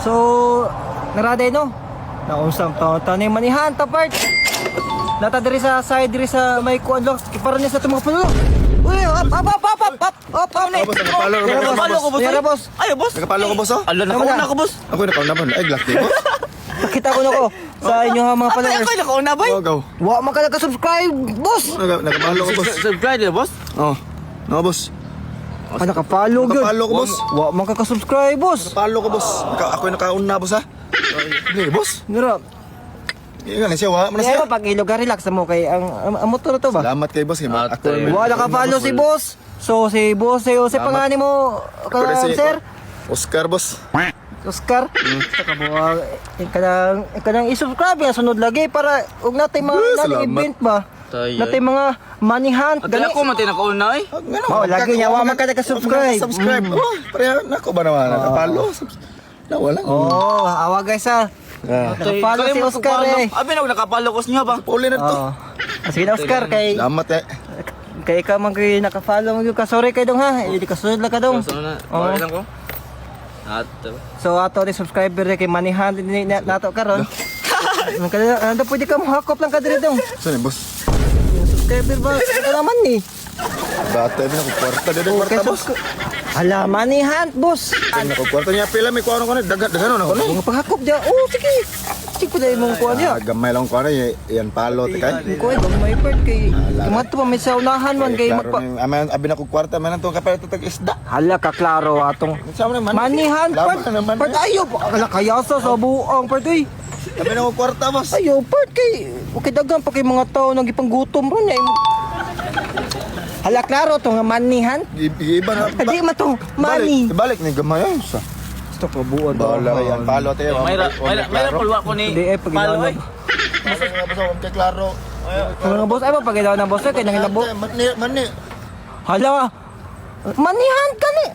So, naraday no? Naunsang tanim manihan tapart. Nata diri sa side diri sa may kuan lo. Para niya sa tumang pulo. Uy, up. Ni. Nakapalo ko, boss. Yara, boss. Ayo, boss. Nakapalo ko, boss, oh. Ala, nakauna ko, boss. Ako nakauna ba? Ay, glass boss. Pakita ko nako sa inyo ha mga followers. Ako nakauna, boy. Oh, go. Wa man ka naka-subscribe, boss. Nakapalo ko, boss. Subscribe, boss. Oh. No, boss. Naka-follow gyud. Nakapalo ko, boss. Wa man ka subscribe, boss. Nakapalo ko, boss. Ako yung nakauna, boss, ha? Hindi, boss. Nira. Yan, siya, wa. Mana Kaya siya? pag ilog relax mo kay ang motor na to ba? Salamat kay boss. Ako yung Wala ka follow si boss. So si boss si pangani mo sir Oscar, boss. Oscar. Sa kabuang kanang i-subscribe nga sunod lagi para ug natay mga naling salamat. event ba. Natay mga money hunt At ako man tinakauna, eh. Oh, lagi niya wa man ka naka-subscribe. Subscribe. Oh, pareha nako ba naman nakapalo? Nawala. Oh, awa guys ha. Nakapalo si Oscar eh. Abi na nakapalo ko niya ba? Uli na to. Oh. Sige na Oscar kay Salamat eh. ikaw man kay naka-follow mo ka sorry kay dong ha. Hindi ka sunod lang ka dong. So na, Oo. balik lang ko. At So ato ni subscriber kay money hunt nato karon. Ano pwede ka mahakop lang ka diri dong. Saan yung boss? Subscriber ba? Ito naman ni. Bata yun ako. Kwarta din ang kwarta, boss. Hala, money hunt, boss. Ano ko kwarta niya pila may kuano ko na dagan ako na. Mga paghakop dia. Oh, sige. Sige po dahil mong kuha dia. Gamay lang kuano yan palo te kay. Kuha, may part kay. Kumato pa, may saunahan man kay magpa. Aman abi na ko kwarta man to kapay tag isda. Hala, kaklaro atong. Sama naman. Money hunt, part. Part ayo. Hala, kayasa sa buong part, uy. Abi na ko kwarta, boss. Ayo, part kay. Okay, dagang pa kay mga tao nang ipanggutom ron niya. Hala, klaro to nga money hunt. Iba na. Hindi man to, money. Balik ni gamay ay sa. Stop pa buwan ba? Bala yan palo te. may pulwa ko ni. Hindi pag Palo, eh. Basta nga boss ako kay klaro. Mga boss, ay ba pag ilaw ng boss kay nangilabo. Mani. Hala, manihan ka ni.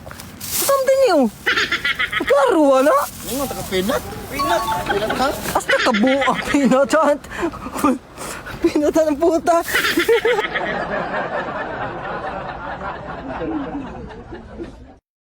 Something new. Klaro, ano? Ningon ta pinat. Pinat ha? Hasta kabuo ang pinotan. Pinotan ng puta.